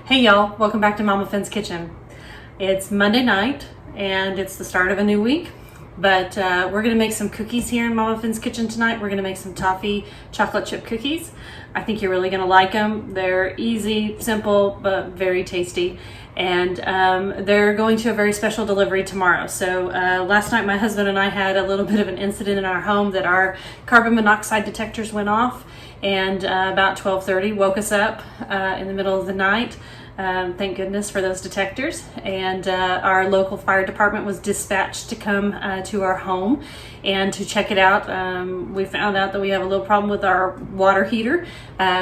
Hey y'all, welcome back to MamaFin's Kitchen. It's Monday night and it's the start of a new week, but we're gonna make some cookies here in MamaFin's Kitchen tonight. We're gonna make some toffee chocolate chip cookies. I think you're really gonna like them. They're easy, simple, but very tasty. And they're going to a very special delivery tomorrow. So last night my husband and I had a little bit of an incident in our home that our carbon monoxide detectors went off, and about 12:30 woke us up in the middle of the night. Thank goodness for those detectors. And our local fire department was dispatched to come to our home and to check it out. We found out that we have a little problem with our water heater,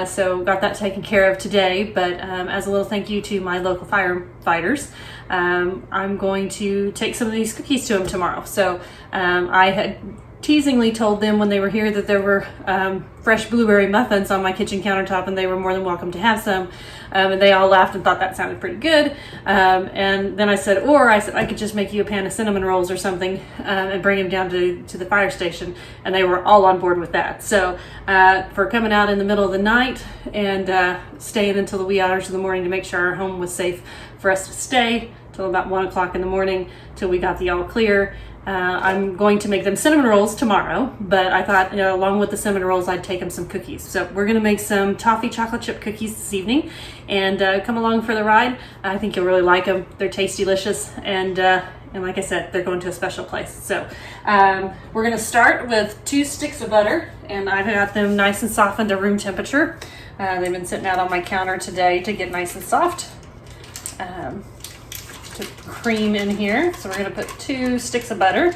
so got that taken care of today. But as a little thank you to my local firefighters, I'm going to take some of these cookies to them tomorrow. So I had teasingly told them when they were here that there were fresh blueberry muffins on my kitchen countertop and they were more than welcome to have some. And they all laughed and thought that sounded pretty good. And then I said I could just make you a pan of cinnamon rolls or something and bring them down to the fire station. And they were all on board with that. So for coming out in the middle of the night and staying until the wee hours of the morning to make sure our home was safe for us to stay till about 1 o'clock in the morning till we got the all clear. I'm going to make them cinnamon rolls tomorrow, but I thought, along with the cinnamon rolls, I'd take them some cookies. So we're going to make some toffee chocolate chip cookies this evening, and come along for the ride. I think you'll really like them. They're tasty-licious, and like I said, they're going to a special place. So we're going to start with 2 sticks of butter, and I've got them nice and softened to room temperature. They've been sitting out on my counter today to get nice and soft. To cream in here. So we're going to put 2 sticks of butter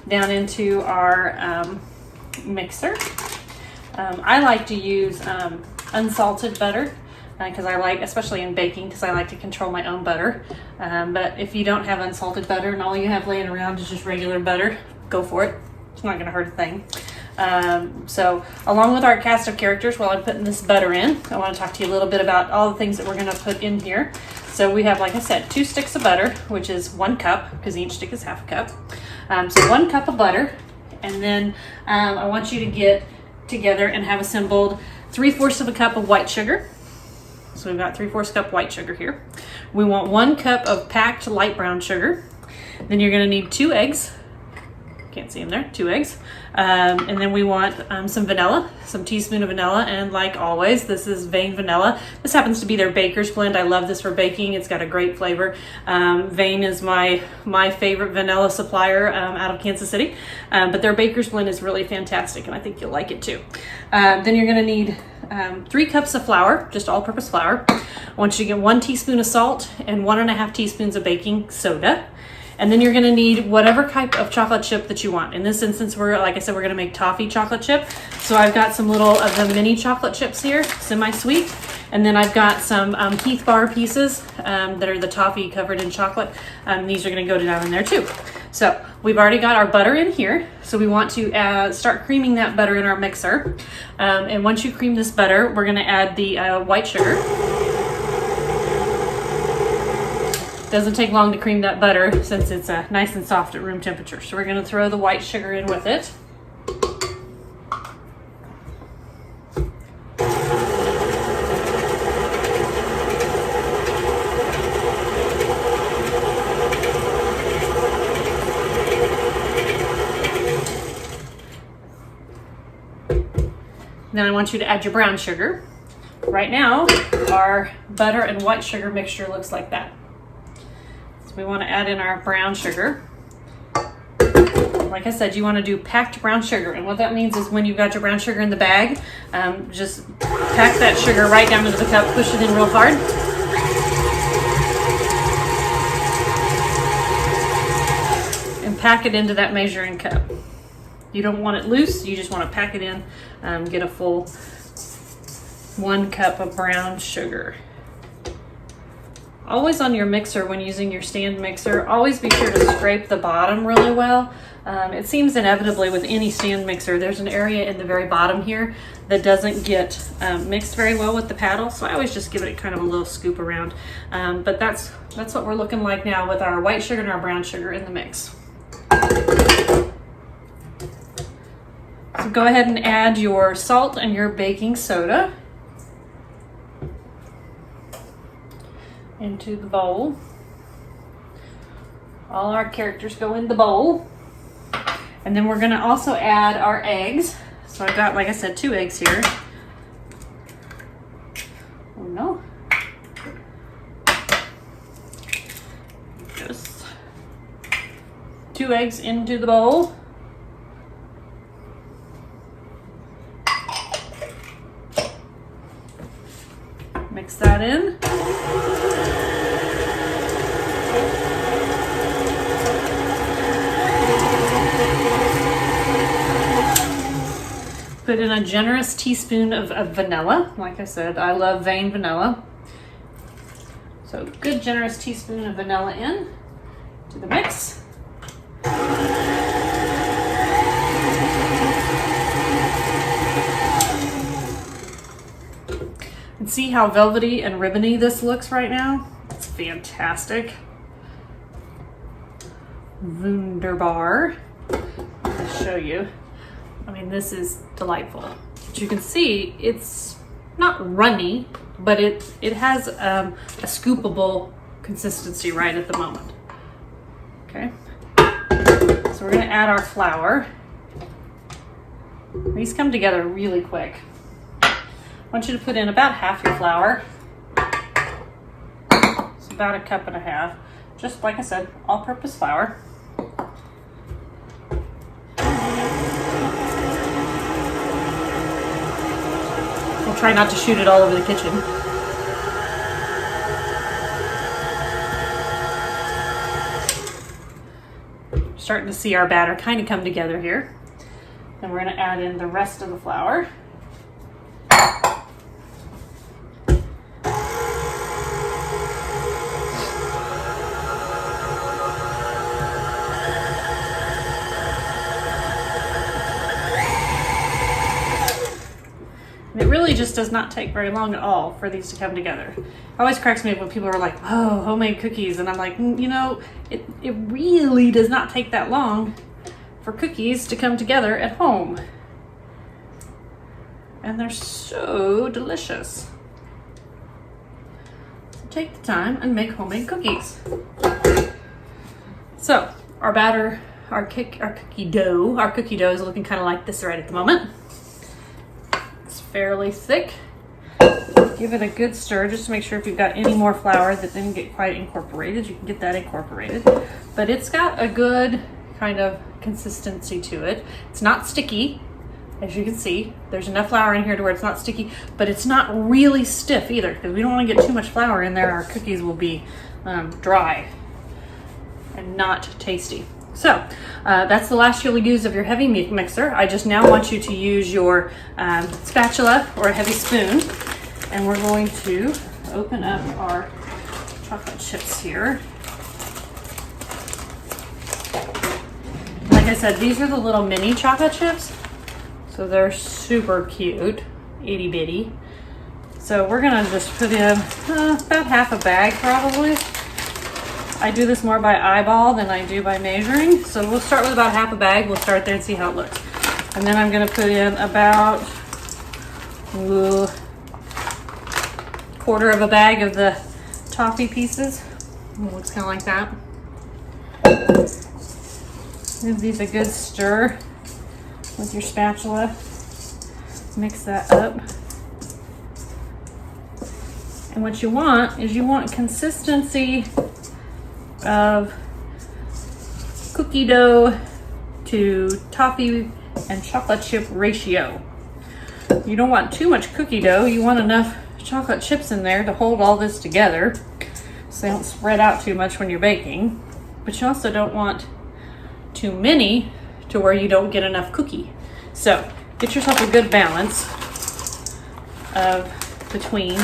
down into our mixer. I like to use unsalted butter because I like, especially in baking, because I like to control my own butter. But if you don't have unsalted butter and all you have laying around is just regular butter, go for it. It's not going to hurt a thing. So along with our cast of characters, while I'm putting this butter in, I want to talk to you a little bit about all the things that we're going to put in here. So we have, like I said, 2 sticks of butter, which is 1 cup, because each stick is half a cup. So 1 cup of butter, and then I want you to get together and have assembled 3/4 of a cup of white sugar. So we've got 3/4 cup white sugar here. We want 1 cup of packed light brown sugar. Then you're going to need 2 eggs. Can't see them there, 2 eggs. And then we want some vanilla, some teaspoon of vanilla, and like always, this is Vain vanilla. This happens to be their baker's blend. I love this for baking. It's got a great flavor. Vain is my favorite vanilla supplier out of Kansas City, but their baker's blend is really fantastic, and I think you'll like it too. Then you're gonna need 3 cups of flour, just all-purpose flour. I want you to get 1 teaspoon of salt and 1.5 teaspoons of baking soda. And then you're going to need whatever type of chocolate chip that you want. In this instance, like I said, we're going to make toffee chocolate chip. So I've got some little of the mini chocolate chips here, semi-sweet. And then I've got some Heath bar pieces that are the toffee covered in chocolate. These are going to go down in there too. So we've already got our butter in here. So we want to start creaming that butter in our mixer. And once you cream this butter, we're going to add the white sugar. Doesn't take long to cream that butter since it's nice and soft at room temperature. So we're going to throw the white sugar in with it. Then I want you to add your brown sugar. Right now, our butter and white sugar mixture looks like that. We want to add in our brown sugar. Like I said, you want to do packed brown sugar. And what that means is when you've got your brown sugar in the bag, just pack that sugar right down into the cup, push it in real hard. And pack it into that measuring cup. You don't want it loose, you just want to pack it in, get a full 1 cup of brown sugar. Always on your mixer, when using your stand mixer, always be sure to scrape the bottom really well. It seems inevitably with any stand mixer, there's an area in the very bottom here that doesn't get mixed very well with the paddle. So I always just give it kind of a little scoop around. But that's what we're looking like now with our white sugar and our brown sugar in the mix. So go ahead and add your salt and your baking soda. into the bowl. All our characters go in the bowl. And then we're gonna also add our eggs. So I've got, like I said, 2 eggs here. Oh no. Just 2 eggs into the bowl. Mix that in. Put in a generous teaspoon of vanilla. Like I said, I love vein vanilla. So good generous teaspoon of vanilla in to the mix. And see how velvety and ribbony this looks right now? It's fantastic. Wunderbar. I'll show you. I mean, this is delightful. But you can see it's not runny, but it has a scoopable consistency right at the moment. Okay. So we're gonna add our flour. These come together really quick. I want you to put in about half your flour. It's about 1.5 cups. Just like I said, all-purpose flour. We'll try not to shoot it all over the kitchen. Starting to see our batter kind of come together here. Then we're going to add in the rest of the flour. It really just does not take very long at all for these to come together. It always cracks me up when people are like, oh, homemade cookies. And I'm like, you know, it really does not take that long for cookies to come together at home. And they're so delicious. So take the time and make homemade cookies. So our batter, our cookie dough is looking kind of like this right at the moment. Fairly thick. Give it a good stir just to make sure if you've got any more flour that didn't get quite incorporated, you can get that incorporated. But it's got a good kind of consistency to it. It's not sticky, as you can see. There's enough flour in here to where it's not sticky, but it's not really stiff either, because we don't want to get too much flour in there. Our cookies will be dry and not tasty. So that's the last you'll use of your heavy mixer. I just now want you to use your spatula or a heavy spoon, and we're going to open up our chocolate chips here. Like I said, these are the little mini chocolate chips, so they're super cute, itty bitty. So we're gonna just put in about half a bag probably. I do this more by eyeball than I do by measuring. So we'll start with about half a bag. We'll start there and see how it looks. And then I'm gonna put in about quarter of a bag of the toffee pieces. It looks kind of like that. Give these a good stir with your spatula. Mix that up. And what you want is consistency of cookie dough to toffee and chocolate chip ratio. You don't want too much cookie dough. You want enough chocolate chips in there to hold all this together so they don't spread out too much when you're baking. But you also don't want too many to where you don't get enough cookie. So get yourself a good balance between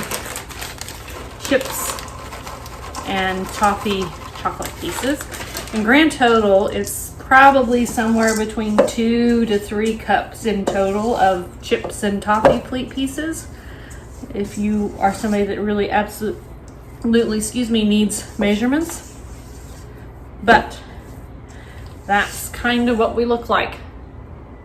chips and toffee chocolate pieces. In grand total, it's probably somewhere between 2 to 3 cups in total of chips and toffee pieces. If you are somebody that really absolutely, needs measurements. But that's kind of what we look like.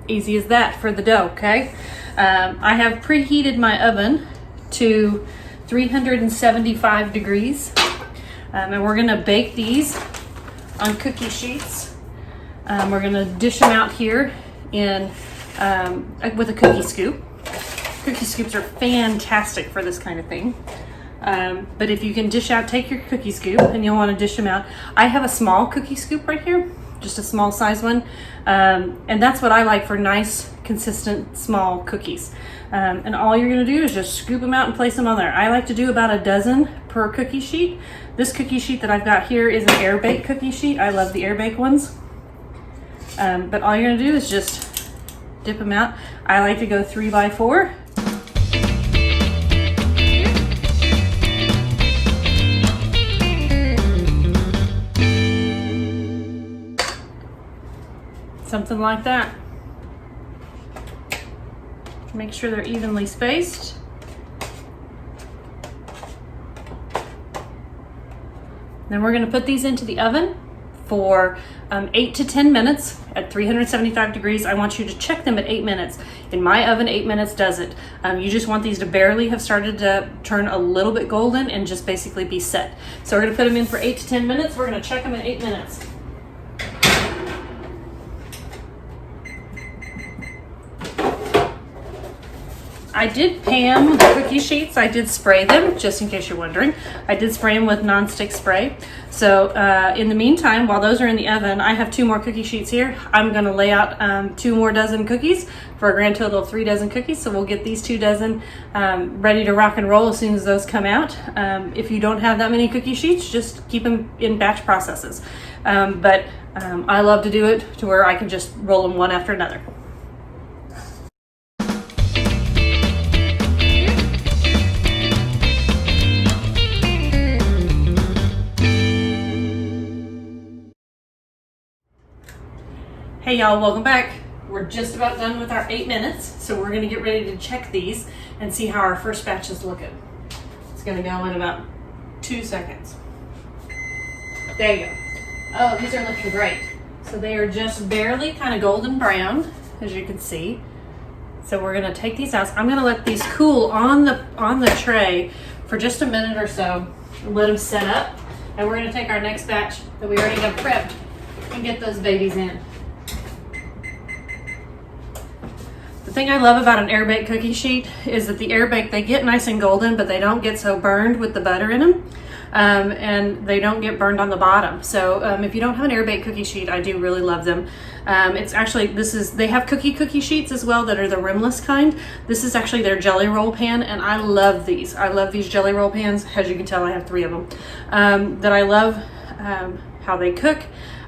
Easy as that for the dough, okay? I have preheated my oven to 375 degrees And we're gonna bake these on cookie sheets. We're gonna dish them out here in with a cookie scoop. Cookie scoops are fantastic for this kind of thing. But if you can dish out, take your cookie scoop and you'll want to dish them out. I have a small cookie scoop right here, just a small size one. And that's what I like for nice, consistent, small cookies. And all you're gonna do is just scoop them out and place them on there. I like to do about a dozen per cookie sheet. This cookie sheet that I've got here is an air bake cookie sheet. I love the air bake ones. But all you're gonna do is just dip them out. I like to go 3 by 4. Something like that. Make sure they're evenly spaced. Then we're going to put these into the oven for 8 to 10 minutes at 375 degrees. I want you to check them at 8 minutes. In my oven, 8 minutes does it. You just want these to barely have started to turn a little bit golden and just basically be set. So we're going to put them in for 8 to 10 minutes. We're going to check them at 8 minutes. I did Pam the cookie sheets. I did spray them, just in case you're wondering. I did spray them with nonstick spray. So in the meantime, while those are in the oven, I have 2 more cookie sheets here. I'm gonna lay out 2 more dozen cookies for a grand total of 3 dozen cookies. So we'll get these 2 dozen ready to rock and roll as soon as those come out. If you don't have that many cookie sheets, just keep them in batch processes. But I love to do it to where I can just roll them one after another. Hey y'all, welcome back. We're just about done with our 8 minutes, so we're gonna get ready to check these and see how our first batch is looking. It's gonna go in about 2 seconds. There you go. Oh, these are looking great. So they are just barely kind of golden brown, as you can see. So we're gonna take these out. I'm gonna let these cool on the tray for just a minute or so and let them set up. And we're gonna take our next batch that we already have prepped and get those babies in. The thing I love about an air bake cookie sheet is that the air bake, they get nice and golden, but they don't get so burned with the butter in them. And they don't get burned on the bottom. So if you don't have an air bake cookie sheet, I do really love them. It's actually, they have cookie sheets as well that are the rimless kind. This is actually their jelly roll pan, and I love these. I love these jelly roll pans. As you can tell, I have 3 of them. That I love how they cook.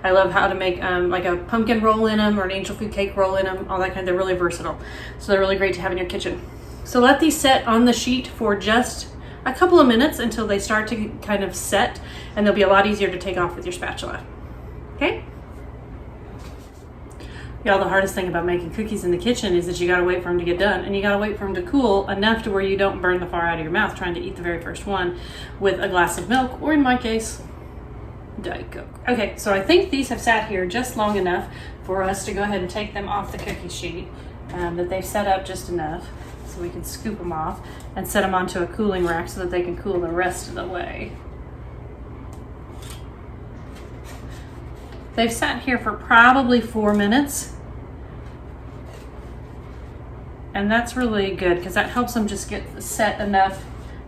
I love how to make like a pumpkin roll in them or an angel food cake roll in them, all that kind. They're really versatile. So they're really great to have in your kitchen. So let these set on the sheet for just a couple of minutes until they start to kind of set, and they'll be a lot easier to take off with your spatula. Okay? Y'all, the hardest thing about making cookies in the kitchen is that you gotta wait for them to get done, and you gotta wait for them to cool enough to where you don't burn the far out of your mouth trying to eat the very first one with a glass of milk, or in my case, Diet Coke. Okay, so I think these have sat here just long enough for us to go ahead and take them off the cookie sheet, that they've set up just enough so we can scoop them off and set them onto a cooling rack so that they can cool the rest of the way. They've sat here for probably 4 minutes, and that's really good because that helps them just get set enough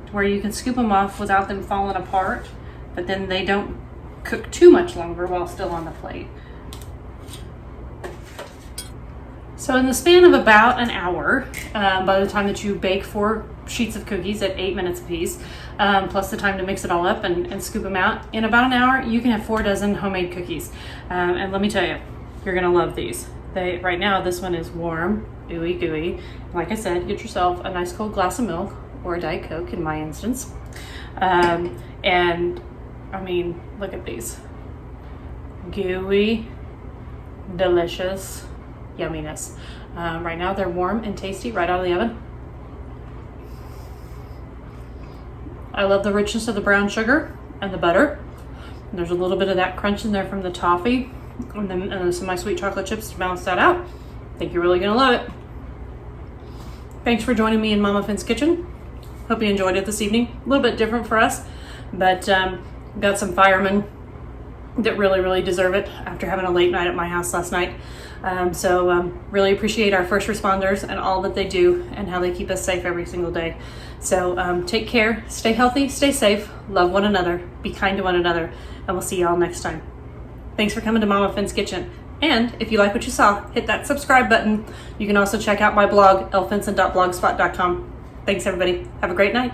to where you can scoop them off without them falling apart, but then they don't cook too much longer while still on the plate. So in the span of about an hour, by the time that you bake 4 sheets of cookies at 8 minutes apiece, plus the time to mix it all up and scoop them out, in about an hour you can have 4 dozen homemade cookies. And let me tell you, you're gonna love these. Right now this one is warm, ooey gooey. Like I said, get yourself a nice cold glass of milk or a Diet Coke in my instance. And I mean, look at these. Gooey, delicious yumminess. Right now they're warm and tasty right out of the oven. I love the richness of the brown sugar and the butter. And there's a little bit of that crunch in there from the toffee, and then some of my sweet chocolate chips to balance that out. I think you're really gonna love it. Thanks for joining me in Mama Fin's kitchen. Hope you enjoyed it this evening. A little bit different for us, but Got some firemen that really deserve it after having a late night at my house last night. Really appreciate our first responders and all that they do and how they keep us safe every single day. So take care, stay healthy, stay safe, love one another, be kind to one another, and we'll see y'all next time. Thanks for coming to MamaFin's Kitchen. And if you like what you saw, hit that subscribe button. You can also check out my blog, elfinson.blogspot.com. Thanks everybody. Have a great night.